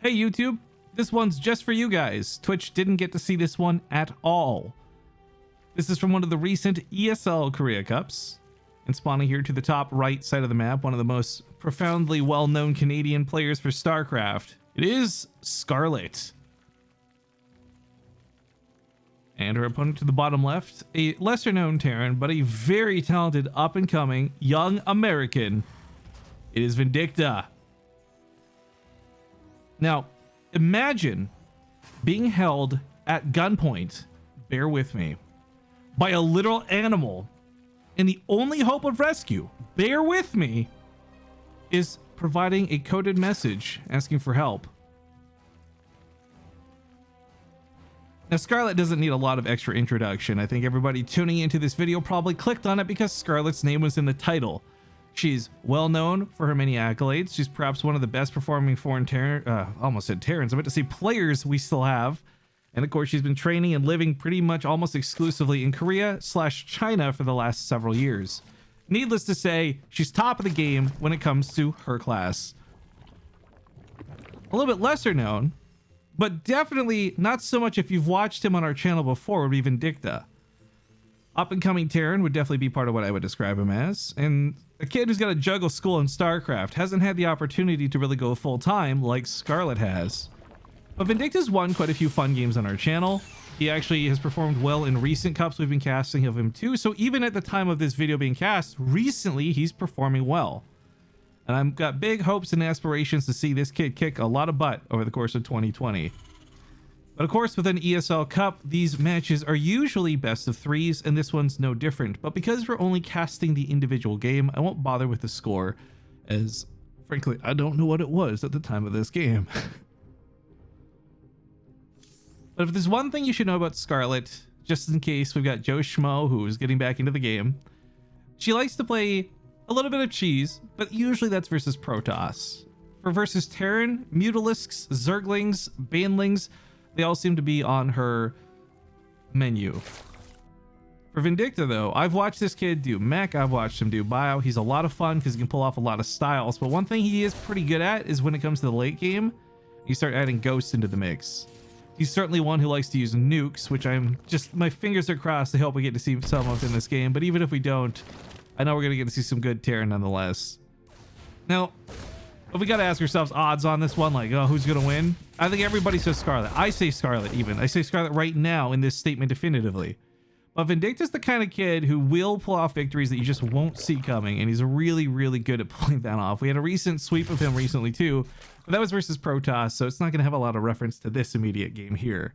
Hey YouTube, this one's just for you guys. Twitch didn't get to see this one at all. This is from one of the recent ESL Korea Cups. And spawning here to the top right side of the map, one of the most profoundly well-known Canadian players for StarCraft. It is Scarlett. And her opponent to the bottom left, a lesser-known Terran, but a very talented up-and-coming young American. It is Vindicta. Now, imagine being held at gunpoint, bear with me, by a literal animal, and the only hope of rescue, bear with me, is providing a coded message asking for help. Now, Scarlett doesn't need a lot of extra introduction. I think everybody tuning into this video probably clicked on it because Scarlett's name was in the title. She's well known for her many accolades. She's perhaps one of the best performing foreign almost said Terrans. I meant to say players we still have. And of course, she's been training and living pretty much almost exclusively in Korea/China for the last several years. Needless to say, she's top of the game when it comes to her class. A little bit lesser known, but definitely not so much if you've watched him on our channel before, would be Vindicta. Up and coming Terran would definitely be part of what I would describe him as. And a kid who's got to juggle school and StarCraft hasn't had the opportunity to really go full time like Scarlett has. But Vindicta's won quite a few fun games on our channel. He actually has performed well in recent cups we've been casting of him too. So even at the time of this video being cast, recently he's performing well. And I've got big hopes and aspirations to see this kid kick a lot of butt over the course of 2020. But of course, with an ESL Cup, these matches are usually best of threes, and this one's no different. But because we're only casting the individual game, I won't bother with the score, as frankly, I don't know what it was at the time of this game. But if there's one thing you should know about Scarlett, just in case we've got Joe Schmo who is getting back into the game, she likes to play a little bit of cheese, but usually that's versus Protoss. For versus Terran, Mutalisks, Zerglings, Banelings, they all seem to be on her menu. For Vindicta though, I've watched this kid do mech, I've watched him do bio. He's a lot of fun because he can pull off a lot of styles, but one thing he is pretty good at is when it comes to the late game, you start adding ghosts into the mix. He's certainly one who likes to use nukes, which my fingers are crossed. I hope we get to see some of in this game, but even if we don't, I know we're going to get to see some good Terran nonetheless. Now, but we got to ask ourselves odds on this one, like, oh, who's going to win? I think everybody says Scarlett. I say Scarlett even. I say Scarlett right now in this statement definitively. But Vindicta's the kind of kid who will pull off victories that you just won't see coming, and he's really, really good at pulling that off. We had a recent sweep of him recently too, but that was versus Protoss, so it's not going to have a lot of reference to this immediate game here.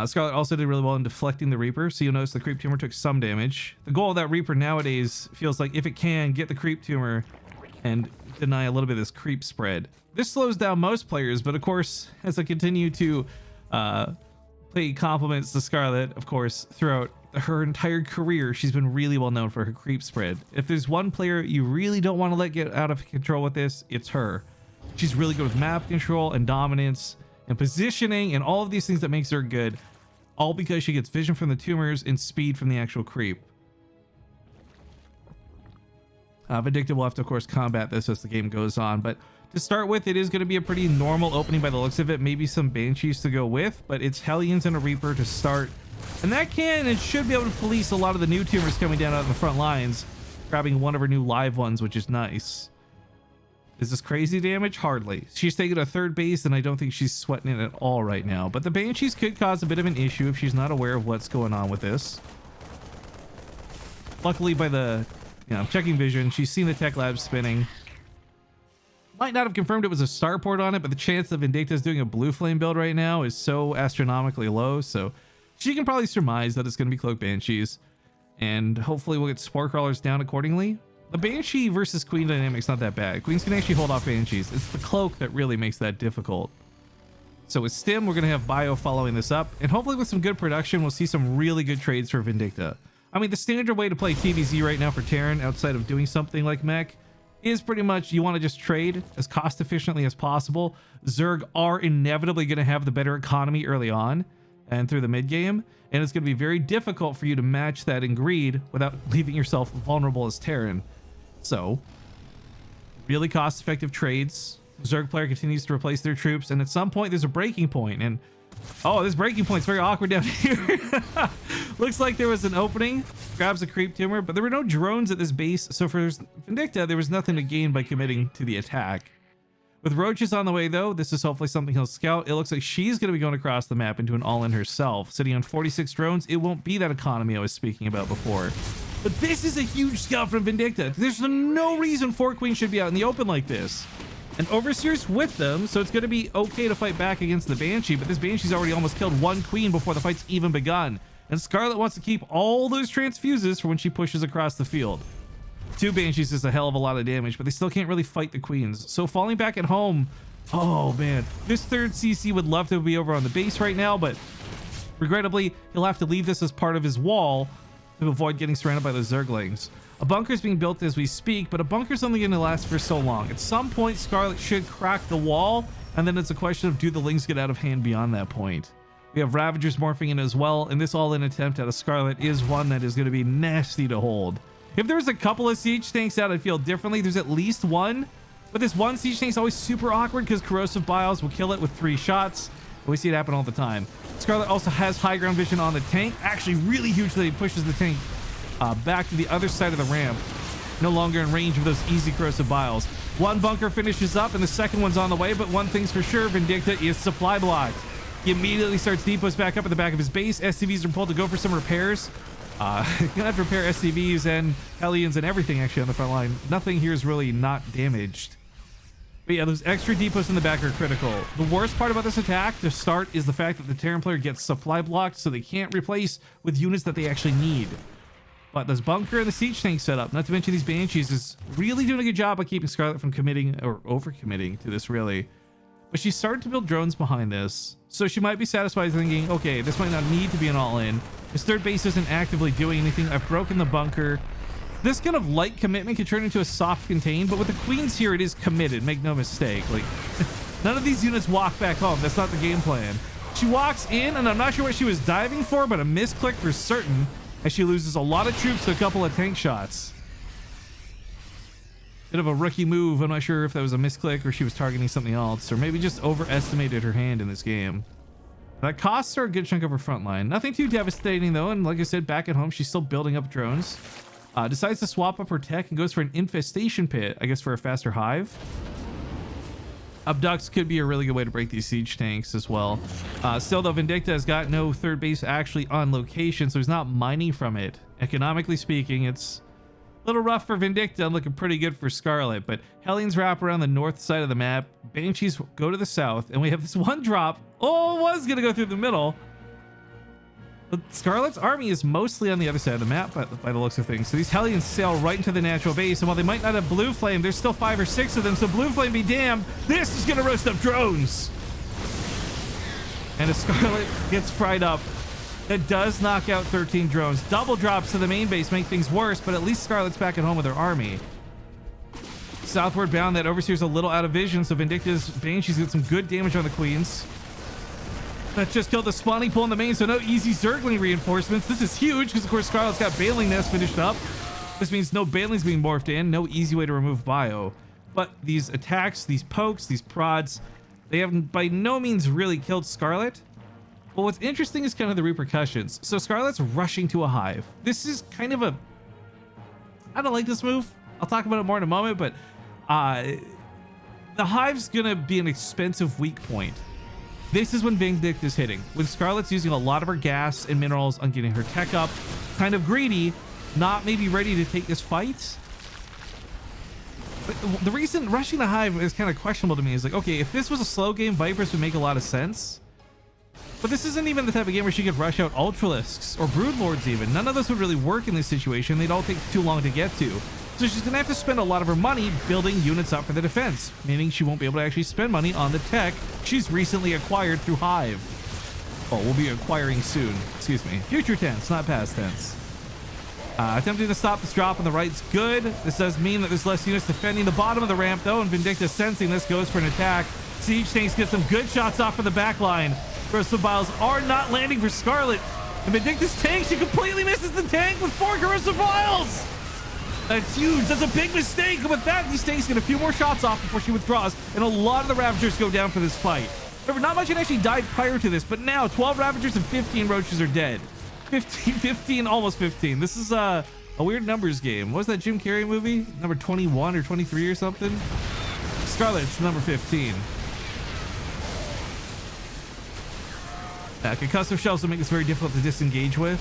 Scarlett also did really well in deflecting the Reaper, so you'll notice the creep tumor took some damage. The goal of that Reaper nowadays feels like if it can, get the creep tumor and deny a little bit of this creep spread. This slows down most players, but of course, as I continue to pay compliments to Scarlett, of course, throughout her entire career, she's been really well known for her creep spread. If there's one player you really don't want to let get out of control with this, it's her. She's really good with map control and dominance and positioning and all of these things that makes her good, all because she gets vision from the tumors and speed from the actual creep. Vindicta will have to, of course, combat this as the game goes on, but to start with, it is going to be a pretty normal opening by the looks of it. Maybe some Banshees to go with, but it's Hellions and a Reaper to start. And that can and should be able to police a lot of the new tumors coming down out in the front lines, grabbing one of her new live ones, which is nice. Is this crazy damage? Hardly. She's taking a third base, and I don't think she's sweating it at all right now. But the Banshees could cause a bit of an issue if she's not aware of what's going on with this. Luckily, by the checking vision, she's seen the tech lab spinning. Might not have confirmed it was a starport on it, but the chance that Vindicta's doing a blue flame build right now is so astronomically low, so she can probably surmise that it's going to be Cloak Banshees, and hopefully we'll get Spore Crawlers down accordingly. The Banshee versus Queen dynamic's not that bad. Queens can actually hold off Banshees. It's the Cloak that really makes that difficult. So with Stim, we're going to have Bio following this up, and hopefully with some good production, we'll see some really good trades for Vindicta. I mean, the standard way to play TVZ right now for Terran, outside of doing something like mech, is pretty much you want to just trade as cost efficiently as possible. Zerg are inevitably going to have the better economy early on and through the mid game, and it's going to be very difficult for you to match that in greed without leaving yourself vulnerable as Terran. So Really cost-effective trades. Zerg player continues to replace their troops, and at some point there's a breaking point, and oh, this breaking point's very awkward down here. Looks like there was an opening. Grabs a creep tumor, but there were no drones at this base, so for Vindicta, there was nothing to gain by committing to the attack. With roaches on the way, though, this is hopefully something he'll scout. It looks like she's going to be going across the map into an all-in herself. Sitting on 46 drones, it won't be that economy I was speaking about before. But this is a huge scout from Vindicta. There's no reason 4 queens should be out in the open like this. And Overseer's with them, so it's going to be okay to fight back against the Banshee, but this Banshee's already almost killed 1 queen before the fight's even begun. And Scarlett wants to keep all those transfuses for when she pushes across the field. 2 Banshees is a hell of a lot of damage, but they still can't really fight the queens. So falling back at home, oh man, this 3rd CC would love to be over on the base right now, but regrettably, he'll have to leave this as part of his wall to avoid getting surrounded by the Zerglings. A bunker's being built as we speak, but a bunker's only going to last for so long. At some point, Scarlett should crack the wall, and then it's a question of do the Lings get out of hand beyond that point. We have Ravagers morphing in as well, and this all-in attempt at a Scarlett is one that is going to be nasty to hold. If there was a couple of siege tanks out, I'd feel differently. There's at least one, but this one siege tank is always super awkward because corrosive biles will kill it with 3 shots. We see it happen all the time. Scarlett also has high ground vision on the tank. Actually, really huge that he pushes the tank back to the other side of the ramp. No longer in range of those easy corrosive biles. 1 bunker finishes up and the second one's on the way, but one thing's for sure, Vindicta is supply blocked. He immediately starts depots back up at the back of his base. SCVs are pulled to go for some repairs. Gonna have to repair SCVs and Hellions and everything actually on the front line. Nothing here is really not damaged. But yeah, those extra depots in the back are critical. The worst part about this attack to start is the fact that the Terran player gets supply blocked, so they can't replace with units that they actually need. But this bunker and the siege tank setup, not to mention these Banshees, is really doing a good job of keeping Scarlett from committing or over-committing to this, really. But she's started to build drones behind this, so she might be satisfied thinking, okay, this might not need to be an all-in. This 3rd base isn't actively doing anything. I've broken the bunker. This kind of light commitment can turn into a soft contain, but with the queens here, it is committed. Make no mistake. Like, none of these units walk back home. That's not the game plan. She walks in, and I'm not sure what she was diving for, but a misclick for certain, as she loses a lot of troops to a couple of tank shots. Bit of a rookie move. I'm not sure if that was a misclick or she was targeting something else, or maybe just overestimated her hand in this game. That costs her a good chunk of her front line. Nothing too devastating though, and like I said, back at home, she's still building up drones. Decides to swap up her tech and goes for an infestation pit, I guess for a faster hive. Abducts could be a really good way to break these siege tanks as well. Still though, Vindicta has got no 3rd base actually on location, so he's not mining from it. Economically speaking, it's a little rough for Vindicta and looking pretty good for Scarlett, but Hellions wrap around the north side of the map. Banshees go to the south, and we have this one drop. Oh, it was going to go through the middle. But Scarlett's army is mostly on the other side of the map by the looks of things. So these Hellions sail right into the natural base, and while they might not have Blue Flame, there's still 5 or 6 of them, so Blue Flame be damned. This is going to roast up drones. And as Scarlett gets fried up, that does knock out 13 drones. Double drops to the main base make things worse, but at least Scarlett's back at home with her army. Southward bound, that Overseer's a little out of vision, so Vindicta's Banshees get some good damage on the queens. That just killed the spawning pool in the main, so no easy Zergling reinforcements. This is huge because, of course, Scarlett's got Baneling Nest finished up. This means no Banelings being morphed in, no easy way to remove bio. But these attacks, these pokes, these prods, they have by no means really killed Scarlett. But what's interesting is kind of the repercussions. So Scarlett's rushing to a hive. This is kind of a... I don't like this move. I'll talk about it more in a moment, but the hive's going to be an expensive weak point. This is when Vindicta is hitting. When Scarlett's using a lot of her gas and minerals on getting her tech up, kind of greedy, not maybe ready to take this fight. But the reason rushing the hive is kind of questionable to me is like, okay, if this was a slow game, Vipers would make a lot of sense. But this isn't even the type of game where she could rush out Ultralisks or Broodlords even. None of those would really work in this situation. They'd all take too long to get to. So she's going to have to spend a lot of her money building units up for the defense, meaning she won't be able to actually spend money on the tech she's recently acquired through Hive. Oh, we'll be acquiring soon. Excuse me. Future tense, not past tense. Attempting to stop this drop on the right's good. This does mean that there's less units defending the bottom of the ramp, though, and Vindicta sensing this goes for an attack. Siege tanks get some good shots off of the back line. Corrosive Vials are not landing for Scarlett. And Vindicta's tank, she completely misses the tank with 4 Corrosive Vials! That's huge. That's a big mistake. With that, these tanks get a few more shots off before she withdraws, and a lot of the Ravagers go down for this fight. Remember, not much had actually died prior to this, but now 12 Ravagers and 15 Roaches are dead. 15, almost 15. This is a weird numbers game. What was that Jim Carrey movie? Number 21 or 23 or something? Scarlett's number 15. Concussive shells will make this very difficult to disengage with,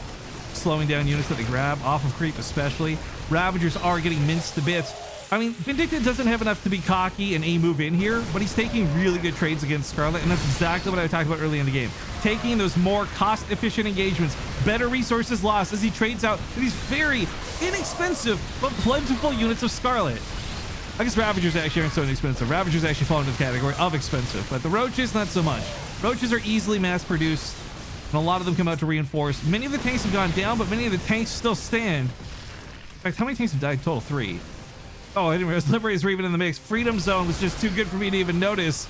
slowing down units that they grab, off of creep especially. Ravagers are getting minced to bits. I mean, Vindicta doesn't have enough to be cocky and move in here, but he's taking really good trades against Scarlett, and that's exactly what I talked about early in the game. Taking those more cost-efficient engagements, better resources lost as he trades out these very inexpensive but plentiful units of Scarlett. I guess Ravagers actually aren't so inexpensive. Ravagers actually fall into the category of expensive, but the Roaches, not so much. Roaches are easily mass-produced, and a lot of them come out to reinforce. Many of the tanks have gone down, but many of the tanks still stand. In fact, how many tanks have died total? 3. Oh, I didn't realize Liberators were even in the mix. Freedom Zone was just too good for me to even notice.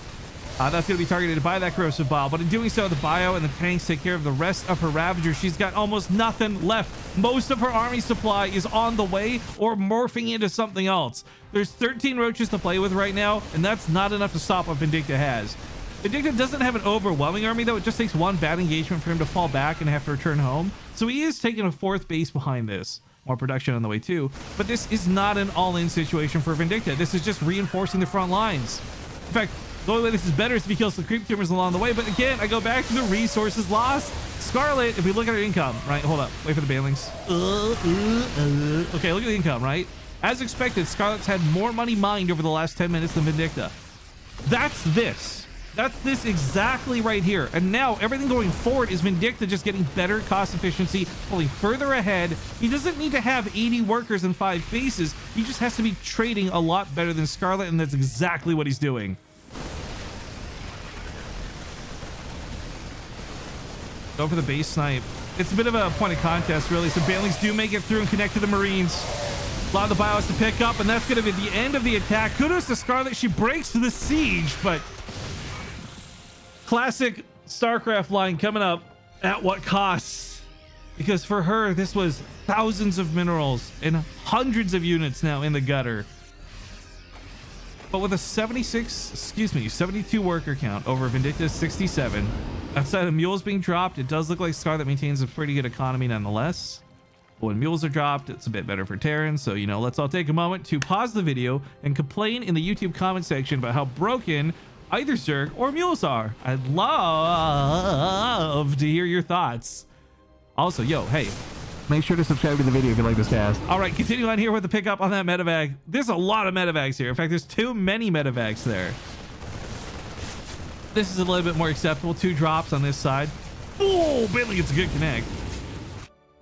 That's going to be targeted by that Corrosive Bile, but in doing so, the Bio and the tanks take care of the rest of her Ravagers. She's got almost nothing left. Most of her army supply is on the way or morphing into something else. There's 13 Roaches to play with right now, and that's not enough to stop what Vindicta has. Vindicta doesn't have an overwhelming army, though. It just takes one bad engagement for him to fall back and have to return home. So he is taking a 4th base behind this. More production on the way too, but this is not an all-in situation for Vindicta. This is just reinforcing the front lines. In fact, the only way this is better is if he kills the creep tumors along the way, but again, I go back to the resources lost. Scarlett, if we look at her income, right, hold up, wait for the banelings. Okay, look at the income, right? As expected, Scarlett's had more money mined over the last 10 minutes than Vindicta. That's this exactly right here. And now everything going forward is Vindicta just getting better cost efficiency, pulling further ahead. He doesn't need to have 80 workers and 5 bases. He just has to be trading a lot better than Scarlett, and that's exactly what he's doing. Go for the base snipe. It's a bit of a point of contest, really. So banelings do make it through and connect to the Marines. A lot of the bios to pick up, and that's going to be the end of the attack. Kudos to Scarlett. She breaks the siege, but classic StarCraft line coming up at what costs? Because for her, this was thousands of minerals and hundreds of units now in the gutter. But with a 72 worker count over Vindicta's 67, outside of mules being dropped, it does look like Scarlett maintains a pretty good economy nonetheless. But when mules are dropped, it's a bit better for Terran. So, you know, let's all take a moment to pause the video and complain in the YouTube comment section about how broken either Zerg or mules are. I'd love to hear your thoughts. Also, yo, hey, make sure to subscribe to the video if you like this cast. All right, continue on here with the pickup on that medevac. There's a lot of medevacs here. In fact, there's too many medevacs there. This is a little bit more acceptable. 2 drops on this side. Oh, Bailey gets a good connect.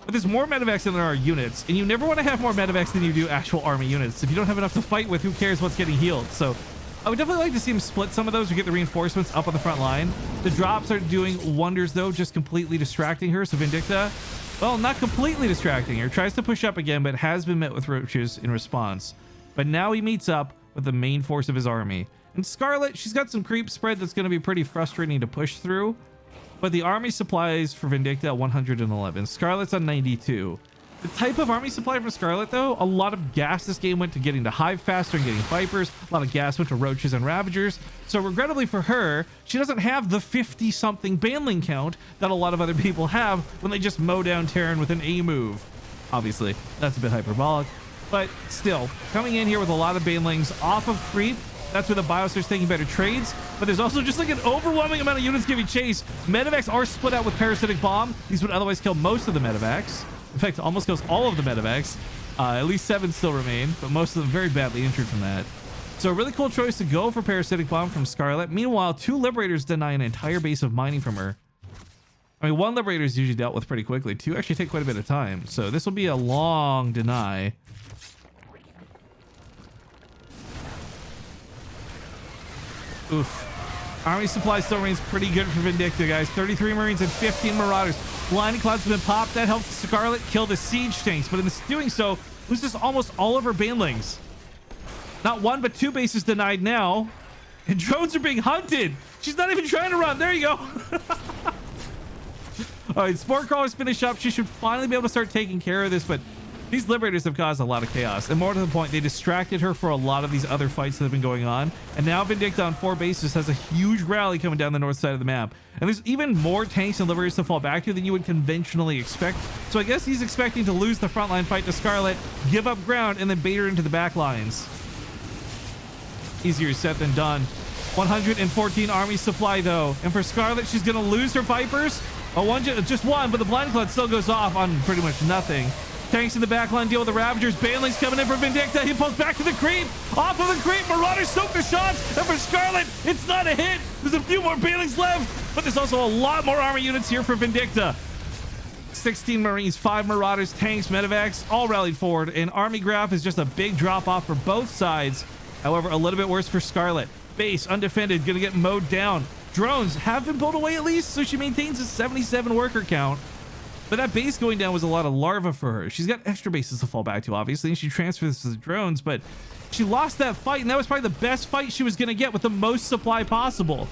But there's more medevacs than there are units, and you never want to have more medevacs than you do actual army units. If you don't have enough to fight with, who cares what's getting healed? So I would definitely like to see him split some of those or get the reinforcements up on the front line. The drops are doing wonders, though, just completely distracting her. So Vindicta, well, not completely distracting her, tries to push up again, but has been met with Roaches in response. But now he meets up with the main force of his army. And Scarlett, she's got some creep spread that's going to be pretty frustrating to push through. But the army supplies for Vindicta at 111. Scarlett's on 92. The type of army supply for Scarlett, though, a lot of gas this game went to getting the Hive faster and getting Vipers. A lot of gas went to Roaches and Ravagers. So regrettably for her, she doesn't have the 50-something Baneling count that a lot of other people have when they just mow down Terran with an A move. Obviously, that's a bit hyperbolic. But still, coming in here with a lot of Banelings off of creep, that's where the Biosphere's taking better trades. But there's also just like an overwhelming amount of units giving chase. Medevacs are split out with Parasitic Bomb. These would otherwise kill most of the Medevacs. In fact, almost kills all of the Medevacs. At least 7 still remain, but most of them very badly injured from that. So a really cool choice to go for Parasitic Bomb from Scarlett. Meanwhile, 2 Liberators deny an entire base of mining from her. I mean, 1 Liberator is usually dealt with pretty quickly. 2 actually take quite a bit of time. So this will be a long deny. Oof. Army supply still remains pretty good for Vindicta, guys. 33 Marines and 15 Marauders. Blinding Clouds have been popped. That helps Scarlett kill the siege tanks, but in doing so, loses almost all of her Banelings. Not 1, but 2 bases denied now. And drones are being hunted. She's not even trying to run. There you go. All right, Spore Crawlers finish up. She should finally be able to start taking care of this, but These Liberators have caused a lot of chaos, and more to the point, they distracted her for a lot of these other fights that have been going on. And now Vindicta on 4 bases has a huge rally coming down the north side of the map. And there's even more tanks and Liberators to fall back to than you would conventionally expect. So I guess he's expecting to lose the frontline fight to Scarlett, give up ground, and then bait her into the back lines. Easier said than done. 114 army supply though, and for Scarlett, she's gonna lose her Vipers. Just one, but the Blind Cloud still goes off on pretty much nothing. Tanks in the backline deal with the Ravagers. Baneling's coming in for Vindicta. He pulls back to the creep. Off of the creep. Marauders soak the shots. And for Scarlett, it's not a hit. There's a few more Banelings left, but there's also a lot more armor units here for Vindicta. 16 Marines, 5 Marauders, tanks, medevacs, all rallied forward. And army graph is just a big drop off for both sides. However, a little bit worse for Scarlett. Base, undefended, gonna get mowed down. Drones have been pulled away at least, so she maintains a 77 worker count. But that base going down was a lot of larva for her. She's got extra bases to fall back to, obviously, and she transfers to the drones, but she lost that fight, and that was probably the best fight she was going to get with the most supply possible.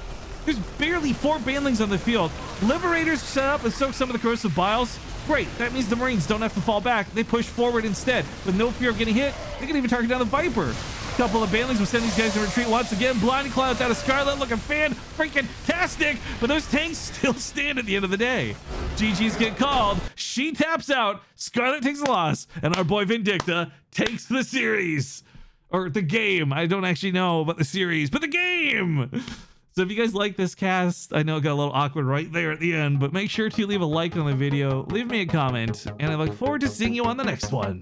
There's barely 4 Banelings on the field. Liberators set up and soak some of the corrosive biles. Great, that means the Marines don't have to fall back. They push forward instead. With no fear of getting hit, they can even target down the Viper. A couple of Banelings will send these guys in retreat once again. Blind Clouds out of Scarlett looking fan-freaking-tastic, but those tanks still stand at the end of the day. GG's get called. She taps out. Scarlett takes a loss, and our boy Vindicta takes the series. Or the game. I don't actually know about the series, but the game! So if you guys like this cast, I know it got a little awkward right there at the end, but make sure to leave a like on the video, leave me a comment, and I look forward to seeing you on the next one.